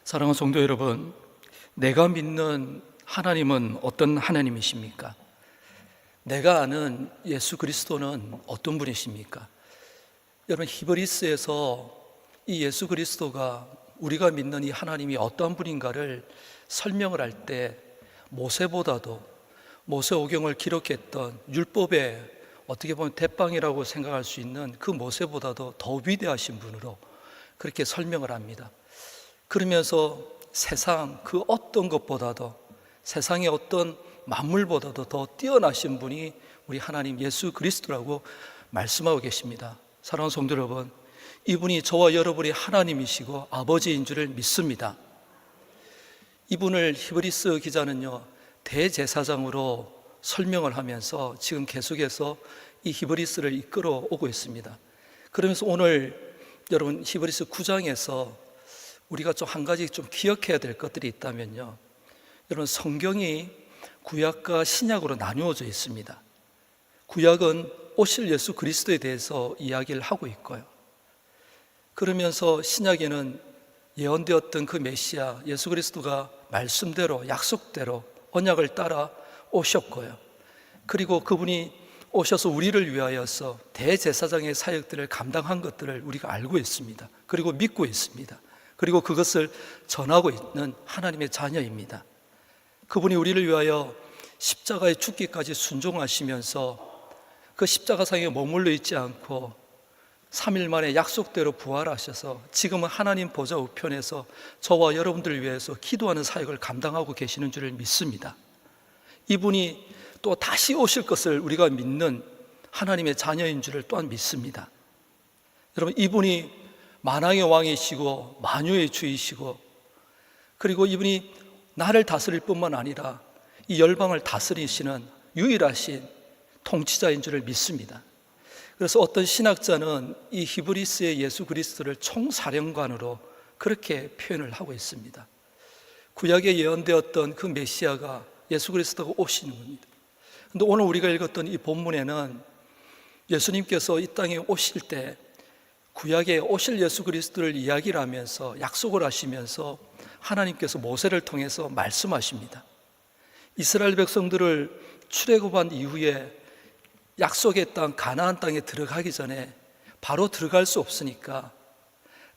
사랑하는 성도 여러분, 내가 믿는 하나님은 어떤 하나님이십니까? 내가 아는 예수 그리스도는 어떤 분이십니까? 여러분, 히브리스에서 이 예수 그리스도가 우리가 믿는 이 하나님이 어떠한 분인가를 설명을 할 때 모세보다도 모세오경을 기록했던 율법의 어떻게 보면 대빵이라고 생각할 수 있는 그 모세보다도 더 위대하신 분으로 그렇게 설명을 합니다. 그러면서 세상 그 어떤 것보다도, 세상의 어떤 만물보다도 더 뛰어나신 분이 우리 하나님 예수 그리스도라고 말씀하고 계십니다. 사랑하는 성도 여러분, 이분이 저와 여러분이 하나님이시고 아버지인 줄을 믿습니다. 이분을 히브리스 기자는요, 대제사장으로 설명을 하면서 지금 계속해서 이 히브리스를 이끌어 오고 있습니다. 그러면서 오늘 여러분 히브리스 9장에서 우리가 좀 한 가지 좀 기억해야 될 것들이 있다면요, 여러분 성경이 구약과 신약으로 나누어져 있습니다. 구약은 오실 예수 그리스도에 대해서 이야기를 하고 있고요, 그러면서 신약에는 예언되었던 그 메시아 예수 그리스도가 말씀대로 약속대로 언약을 따라 오셨고요, 그리고 그분이 오셔서 우리를 위하여서 대제사장의 사역들을 감당한 것들을 우리가 알고 있습니다. 그리고 믿고 있습니다. 그리고 그것을 전하고 있는 하나님의 자녀입니다. 그분이 우리를 위하여 십자가에 죽기까지 순종하시면서 그 십자가상에 머물러 있지 않고 3일 만에 약속대로 부활하셔서 지금은 하나님 보좌 우편에서 저와 여러분들을 위해서 기도하는 사역을 감당하고 계시는 줄을 믿습니다. 이분이 또 다시 오실 것을 우리가 믿는 하나님의 자녀인 줄을 또한 믿습니다. 여러분, 이분이 만왕의 왕이시고 만유의 주이시고, 그리고 이분이 나를 다스릴 뿐만 아니라 이 열방을 다스리시는 유일하신 통치자인 줄을 믿습니다. 그래서 어떤 신학자는 이 히브리스의 예수 그리스도를 총사령관으로 그렇게 표현을 하고 있습니다. 구약에 예언되었던 그 메시아가 예수 그리스도가 오시는 겁니다. 그런데 오늘 우리가 읽었던 이 본문에는 예수님께서 이 땅에 오실 때 구약에 오실 예수 그리스도를 이야기를 하면서 약속을 하시면서 하나님께서 모세를 통해서 말씀하십니다. 이스라엘 백성들을 출애굽한 이후에 약속의 땅 가나안 땅에 들어가기 전에 바로 들어갈 수 없으니까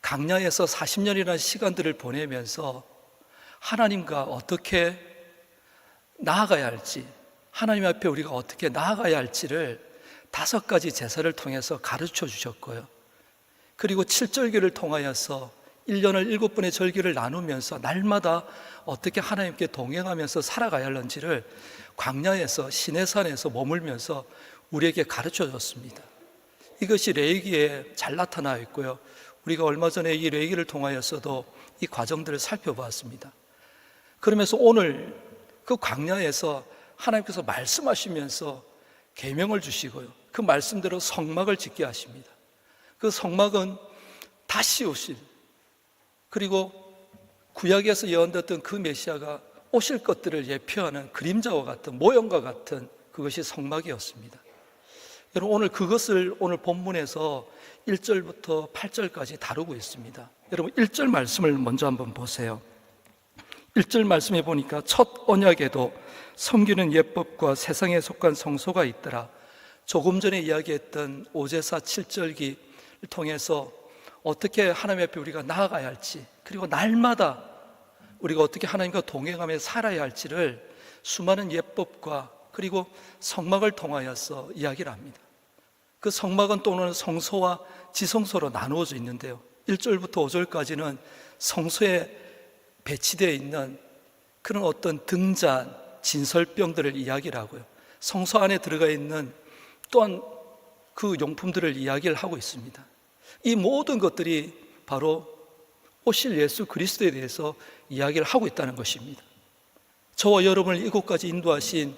광야에서 40년이라는 시간들을 보내면서 하나님과 어떻게 나아가야 할지, 하나님 앞에 우리가 어떻게 나아가야 할지를 5가지 제사를 통해서 가르쳐 주셨고요, 그리고 7절기를 통하여서 1년을 7번의 절기를 나누면서 날마다 어떻게 하나님께 동행하면서 살아가야 하는지를 광야에서 시내산에서 머물면서 우리에게 가르쳐 줬습니다. 이것이 레위기에 잘 나타나 있고요, 우리가 얼마 전에 이 레위기를 통하여서도 이 과정들을 살펴보았습니다. 그러면서 오늘 그 광야에서 하나님께서 말씀하시면서 계명을 주시고요, 그 말씀대로 성막을 짓게 하십니다. 그 성막은 다시 오실, 그리고 구약에서 예언됐던 그 메시아가 오실 것들을 예표하는 그림자와 같은 모형과 같은 그것이 성막이었습니다. 여러분, 오늘 그것을 오늘 본문에서 1절부터 8절까지 다루고 있습니다. 여러분, 1절 말씀을 먼저 한번 보세요. 1절 말씀해 보니까 첫 언약에도 섬기는 예법과 세상에 속한 성소가 있더라. 조금 전에 이야기했던 오제사 7절기를 통해서 어떻게 하나님 앞에 우리가 나아가야 할지, 그리고 날마다 우리가 어떻게 하나님과 동행하며 살아야 할지를 수많은 예법과 그리고 성막을 통하여서 이야기를 합니다. 그 성막은 또는 성소와 지성소로 나누어져 있는데요, 1절부터 5절까지는 성소에 배치되어 있는 그런 어떤 등잔, 진설병들을 이야기를 하고요, 성소 안에 들어가 있는 또한 그 용품들을 이야기를 하고 있습니다. 이 모든 것들이 바로 오실 예수 그리스도에 대해서 이야기를 하고 있다는 것입니다. 저와 여러분을 이곳까지 인도하신,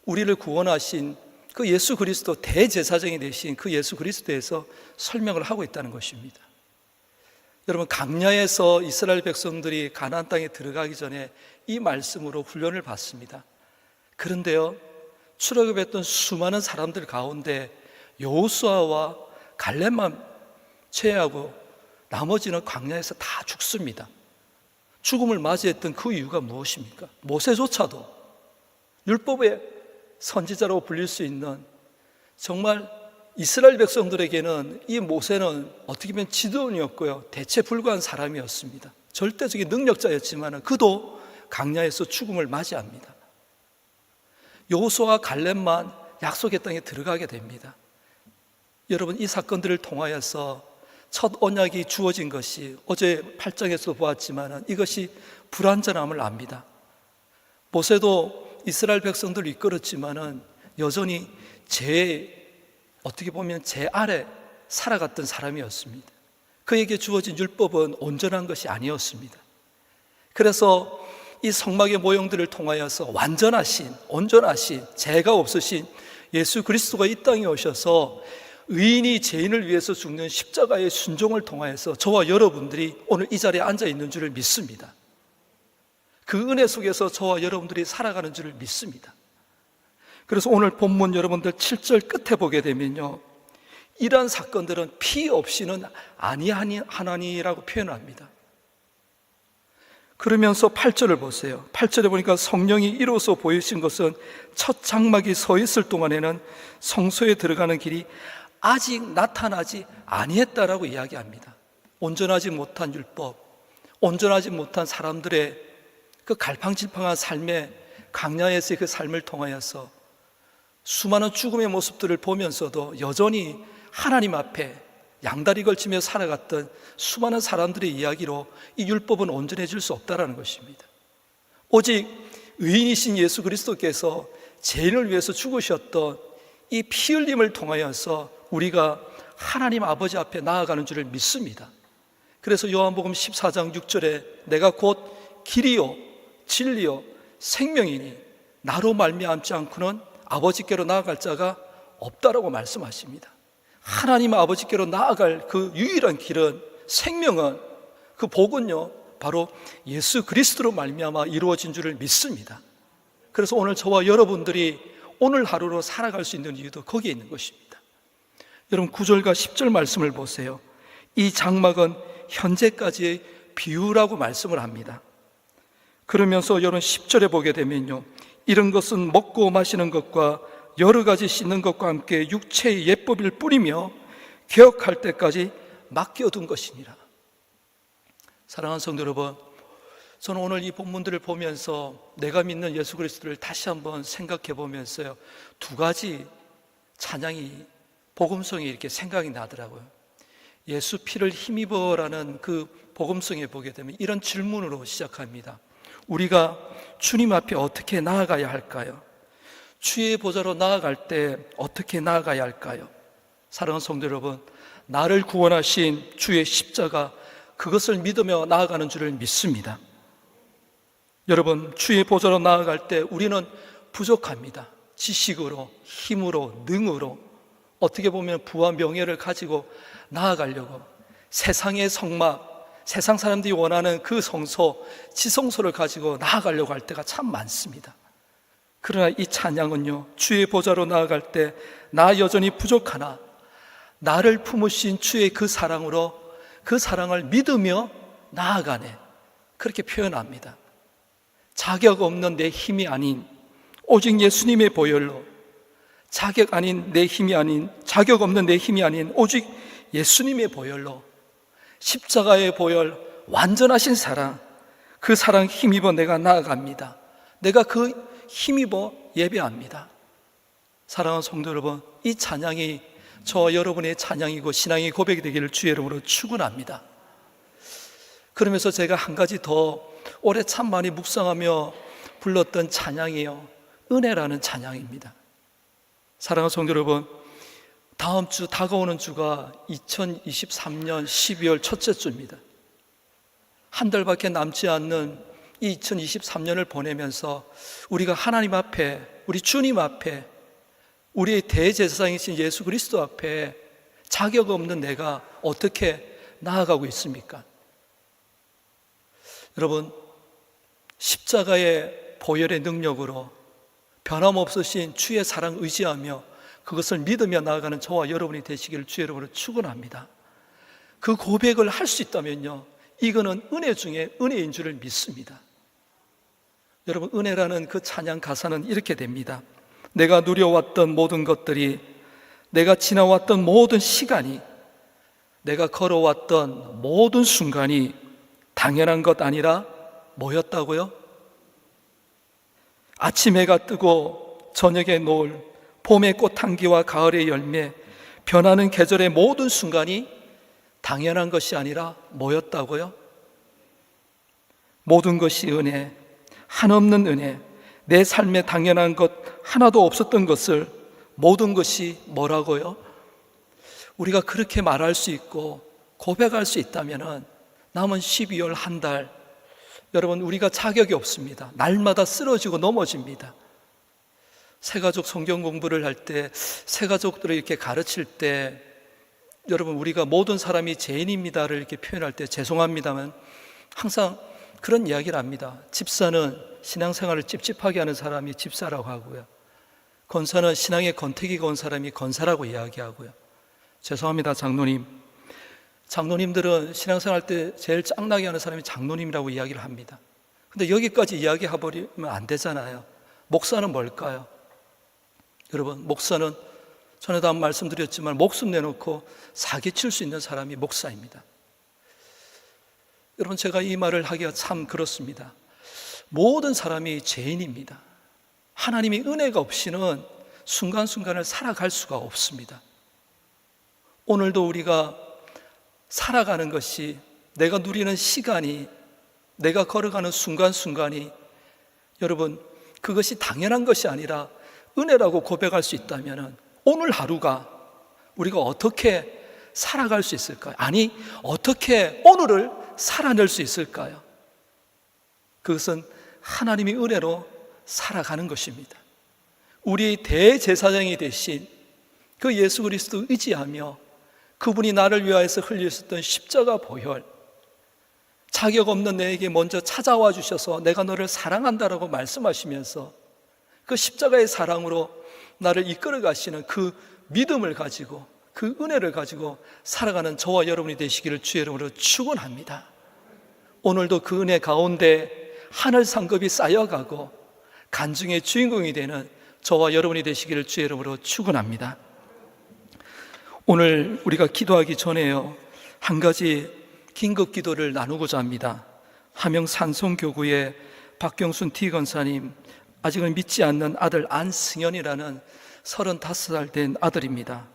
우리를 구원하신 그 예수 그리스도, 대제사장이 되신 그 예수 그리스도에서 설명을 하고 있다는 것입니다. 여러분, 광야에서 이스라엘 백성들이 가나안 땅에 들어가기 전에 이 말씀으로 훈련을 받습니다. 그런데요, 출애굽했던 수많은 사람들 가운데 여호수아와 갈렙만 제외하고 나머지는 광야에서 다 죽습니다. 죽음을 맞이했던 그 이유가 무엇입니까? 모세조차도 율법의 선지자라고 불릴 수 있는, 정말 이스라엘 백성들에게는 이 모세는 어떻게 보면 지도원이었고요, 대체 불가한 사람이었습니다. 절대적인 능력자였지만 그도 광야에서 죽음을 맞이합니다. 여호수아와 갈렙만 약속의 땅에 들어가게 됩니다. 여러분, 이 사건들을 통하여서 첫 언약이 주어진 것이, 어제 8장에서도 보았지만 이것이 불완전함을 압니다. 모세도 이스라엘 백성들을 이끌었지만 여전히 어떻게 보면 제 아래 살아갔던 사람이었습니다. 그에게 주어진 율법은 온전한 것이 아니었습니다. 그래서 이 성막의 모형들을 통하여서 온전하신 죄가 없으신 예수 그리스도가 이 땅에 오셔서 의인이 죄인을 위해서 죽는 십자가의 순종을 통하여서 저와 여러분들이 오늘 이 자리에 앉아 있는 줄을 믿습니다. 그 은혜 속에서 저와 여러분들이 살아가는 줄을 믿습니다. 그래서 오늘 본문 여러분들 7절 끝에 보게 되면요, 이러한 사건들은 피 없이는 아니하니라고 표현합니다. 그러면서 8절을 보세요. 8절에 보니까 성령이 이로써 보이신 것은 첫 장막이 서 있을 동안에는 성소에 들어가는 길이 아직 나타나지 아니했다라고 이야기합니다. 온전하지 못한 율법, 온전하지 못한 사람들의 그 갈팡질팡한 삶의, 광야에서의 그 삶을 통하여서 수많은 죽음의 모습들을 보면서도 여전히 하나님 앞에 양다리 걸치며 살아갔던 수많은 사람들의 이야기로 이 율법은 온전해질 수 없다는 것입니다. 오직 의인이신 예수 그리스도께서 죄인을 위해서 죽으셨던 이 피 흘림을 통하여서 우리가 하나님 아버지 앞에 나아가는 줄을 믿습니다. 그래서 요한복음 14장 6절에 내가 곧 길이요 진리요 생명이니 나로 말미암지 않고는 아버지께로 나아갈 자가 없다라고 말씀하십니다. 하나님 아버지께로 나아갈 그 유일한 길은, 생명은, 그 복은요 바로 예수 그리스도로 말미암아 이루어진 줄을 믿습니다. 그래서 오늘 저와 여러분들이 오늘 하루로 살아갈 수 있는 이유도 거기에 있는 것입니다. 여러분 9절과 10절 말씀을 보세요. 이 장막은 현재까지의 비유라고 말씀을 합니다. 그러면서 여러분 10절에 보게 되면요, 이런 것은 먹고 마시는 것과 여러 가지 씻는 것과 함께 육체의 예법일 뿐이며 개혁할 때까지 맡겨둔 것이니라. 사랑하는 성도 여러분, 저는 오늘 이 본문들을 보면서 내가 믿는 예수 그리스도를 다시 한번 생각해 보면서요, 두 가지 찬양이, 복음성이 이렇게 생각이 나더라고요. 예수 피를 힘입어라는 그 복음성에 보게 되면 이런 질문으로 시작합니다. 우리가 주님 앞에 어떻게 나아가야 할까요? 주의 보좌로 나아갈 때 어떻게 나아가야 할까요? 사랑하는 성도 여러분, 나를 구원하신 주의 십자가, 그것을 믿으며 나아가는 줄을 믿습니다. 여러분, 주의 보좌로 나아갈 때 우리는 부족합니다. 지식으로, 힘으로, 능으로, 어떻게 보면 부와 명예를 가지고 나아가려고 세상의 성막, 세상 사람들이 원하는 그 성소, 지성소를 가지고 나아가려고 할 때가 참 많습니다. 그러나 이 찬양은요, 주의 보좌로 나아갈 때 나 여전히 부족하나 나를 품으신 주의 그 사랑으로 그 사랑을 믿으며 나아가네, 그렇게 표현합니다. 자격 없는 내 힘이 아닌 오직 예수님의 보혈로, 자격 없는 내 힘이 아닌 오직 예수님의 보혈로, 십자가의 보혈, 완전하신 사랑, 그 사랑 힘입어 내가 나아갑니다. 내가 그 힘입어 예배합니다. 사랑하는 성도 여러분, 이 찬양이 저와 여러분의 찬양이고 신앙의 고백이 되기를 주의 이름으로 축원합니다. 그러면서 제가 한 가지 더 올해 참 많이 묵상하며 불렀던 찬양이요, 은혜라는 찬양입니다. 사랑하는 성도 여러분, 다음 주, 다가오는 주가 2023년 12월 첫째 주입니다. 한 달밖에 남지 않는 이 2023년을 보내면서 우리가 하나님 앞에, 우리 주님 앞에, 우리의 대제사장이신 예수 그리스도 앞에 자격 없는 내가 어떻게 나아가고 있습니까? 여러분, 십자가의 보혈의 능력으로 변함없으신 주의 사랑 의지하며 그것을 믿으며 나아가는 저와 여러분이 되시기를 주의 이름으로 축원합니다. 그 고백을 할 수 있다면요, 이거는 은혜 중에 은혜인 줄을 믿습니다. 여러분, 은혜라는 그 찬양 가사는 이렇게 됩니다. 내가 누려왔던 모든 것들이, 내가 지나왔던 모든 시간이, 내가 걸어왔던 모든 순간이 당연한 것 아니라 뭐였다고요? 아침 해가 뜨고 저녁의 노을, 봄의 꽃향기와 가을의 열매, 변하는 계절의 모든 순간이 당연한 것이 아니라 뭐였다고요? 모든 것이 은혜, 한없는 은혜, 내 삶에 당연한 것 하나도 없었던 것을 모든 것이 뭐라고요? 우리가 그렇게 말할 수 있고 고백할 수 있다면 남은 12월 한 달, 여러분, 우리가 자격이 없습니다. 날마다 쓰러지고 넘어집니다. 새가족 성경 공부를 할 때, 새가족들을 이렇게 가르칠 때, 여러분, 우리가 모든 사람이 죄인입니다를 이렇게 표현할 때 죄송합니다만 항상 그런 이야기를 합니다. 집사는 신앙생활을 찝찝하게 하는 사람이 집사라고 하고요, 권사는 신앙의 권태기가 온 사람이 권사라고 이야기하고요. 죄송합니다, 장로님들은 신앙생활 때 제일 짱나게 하는 사람이 장로님이라고 이야기를 합니다. 근데 여기까지 이야기해버리면 안 되잖아요. 목사는 뭘까요? 여러분, 목사는 전에도 한번 말씀드렸지만 목숨 내놓고 사기칠 수 있는 사람이 목사입니다. 여러분, 제가 이 말을 하기가 참 그렇습니다. 모든 사람이 죄인입니다. 하나님의 은혜가 없이는 순간순간을 살아갈 수가 없습니다. 오늘도 우리가 살아가는 것이, 내가 누리는 시간이, 내가 걸어가는 순간순간이, 여러분, 그것이 당연한 것이 아니라 은혜라고 고백할 수 있다면 오늘 하루가 우리가 어떻게 살아갈 수 있을까요? 아니, 어떻게 오늘을 살아낼 수 있을까요? 그것은 하나님의 은혜로 살아가는 것입니다. 우리 대제사장이 되신 그 예수 그리스도 의지하며 그분이 나를 위하여서 흘리셨던 십자가 보혈, 자격 없는 내게 먼저 찾아와 주셔서 내가 너를 사랑한다라고 말씀하시면서 그 십자가의 사랑으로 나를 이끌어 가시는 그 믿음을 가지고, 그 은혜를 가지고 살아가는 저와 여러분이 되시기를 주의 이름으로 축원합니다. 오늘도 그 은혜 가운데 하늘 상급이 쌓여가고 간증의 주인공이 되는 저와 여러분이 되시기를 주의 이름으로 축원합니다. 오늘 우리가 기도하기 전에요, 한 가지 긴급 기도를 나누고자 합니다. 함영 산송교구의 박경순 T권사님, 아직은 믿지 않는 아들 안승현이라는 35살 된 아들입니다.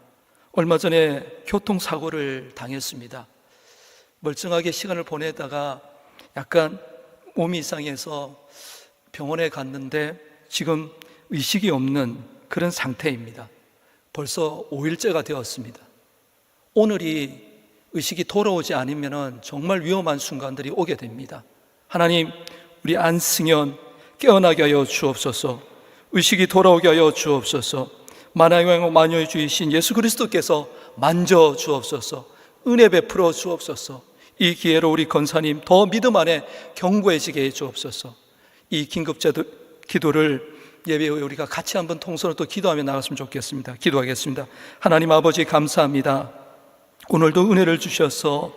얼마 전에 교통사고를 당했습니다. 멀쩡하게 시간을 보내다가 약간 몸이 이상해서 병원에 갔는데 지금 의식이 없는 그런 상태입니다. 벌써 5일째가 되었습니다. 오늘이 의식이 돌아오지 않으면 정말 위험한 순간들이 오게 됩니다. 하나님, 우리 안승현 깨어나게 하여 주옵소서. 의식이 돌아오게 하여 주옵소서. 만왕의 왕 만유의 주이신 예수 그리스도께서 만져 주옵소서. 은혜 베풀어 주옵소서. 이 기회로 우리 권사님 더 믿음 안에 견고해지게 해 주옵소서. 이 긴급 기도를 예배 후에 우리가 같이 한번 통성으로 또 기도하며 나갔으면 좋겠습니다. 기도하겠습니다. 하나님 아버지, 감사합니다. 오늘도 은혜를 주셔서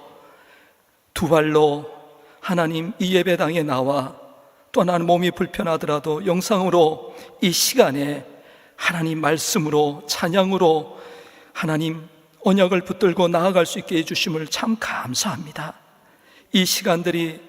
두 발로 하나님 이 예배당에 나와, 또 나는 몸이 불편하더라도 영상으로 이 시간에 하나님 말씀으로, 찬양으로 하나님 언약을 붙들고 나아갈 수 있게 해주심을 참 감사합니다. 이 시간들이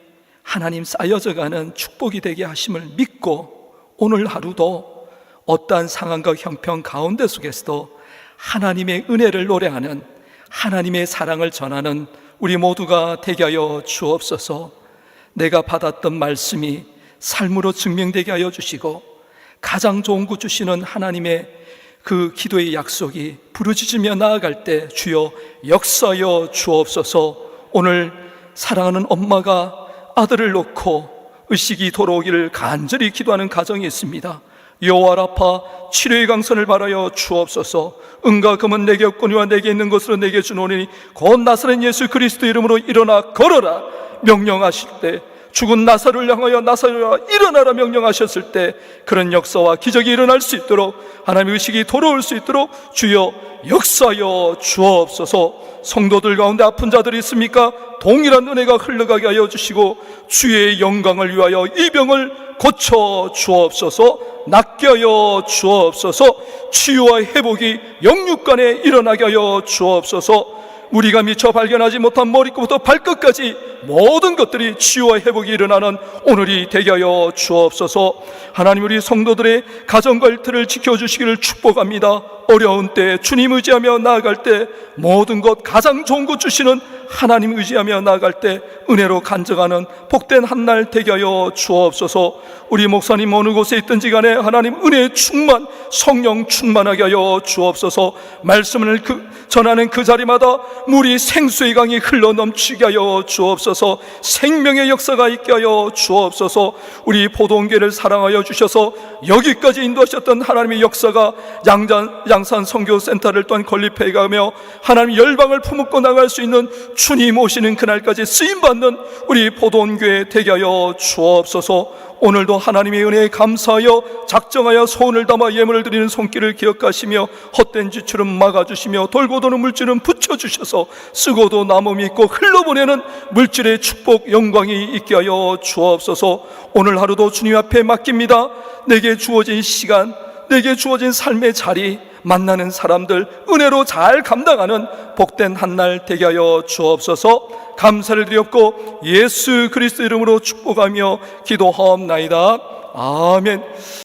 하나님 쌓여져가는 축복이 되게 하심을 믿고, 오늘 하루도 어떠한 상황과 형편 가운데 속에서도 하나님의 은혜를 노래하는, 하나님의 사랑을 전하는 우리 모두가 되게 하여 주옵소서. 내가 받았던 말씀이 삶으로 증명되게 하여 주시고, 가장 좋은 것 주시는 하나님의 그 기도의 약속이 부르짖으며 나아갈 때 주여 역사하여 주옵소서. 오늘 사랑하는 엄마가 아들을 놓고 의식이 돌아오기를 간절히 기도하는 가정이 있습니다. 여호와 라파 치료의 강선을 바라여 주옵소서. 은과 금은 내게 없거니와 내게 있는 것으로 내게 주노니 곧 나사렛 예수 그리스도 이름으로 일어나 걸어라 명령하실 때 죽은 나사로를 향하여 나사로야 일어나라 명령하셨을 때 그런 역사와 기적이 일어날 수 있도록, 하나님의 의식이 돌아올 수 있도록 주여 역사하여 주옵소서. 성도들 가운데 아픈 자들이 있습니까? 동일한 은혜가 흘러가게 하여 주시고 주의 영광을 위하여 이 병을 고쳐 주옵소서. 낫게 하여 주옵소서. 치유와 회복이 영육간에 일어나게 하여 주옵소서. 우리가 미처 발견하지 못한 머리끝부터 발끝까지 모든 것들이 치유와 회복이 일어나는 오늘이 되게 하여 주옵소서. 하나님, 우리 성도들의 가정과 일터를 지켜주시기를 축복합니다. 어려운 때 주님 의지하며 나아갈 때 모든 것 가장 좋은 것 주시는 하나님 의지하며 나아갈 때 은혜로 간증하는 복된 한날 되게 하여 주옵소서. 우리 목사님 어느 곳에 있든지 간에 하나님 은혜의 충만, 성령 충만하게 하여 주옵소서. 말씀을 전하는 그 자리마다 물이 생수의 강이 흘러 넘치게 하여 주옵소서. 생명의 역사가 있게 하여 주옵소서. 우리 포도원교회를 사랑하여 주셔서 여기까지 인도하셨던 하나님의 역사가 양산 선교센터를 또한 건립해 가며 하나님 열방을 품고 나갈 수 있는 주님 오시는 그날까지 쓰임받는 우리 포도원교회 되게 하여 주옵소서. 오늘도 하나님의 은혜에 감사하여 작정하여 소원을 담아 예물을 드리는 손길을 기억하시며 헛된 지출은 막아주시며 돌고 도는 물질은 붙여주셔서 쓰고도 남음이 있고 흘러보내는 물질의 축복 영광이 있게 하여 주옵소서. 오늘 하루도 주님 앞에 맡깁니다. 내게 주어진 시간, 내게 주어진 삶의 자리, 만나는 사람들 은혜로 잘 감당하는 복된 한날 되게 하여 주옵소서. 감사를 드렸고 예수 그리스도 이름으로 축복하며 기도하옵나이다. 아멘.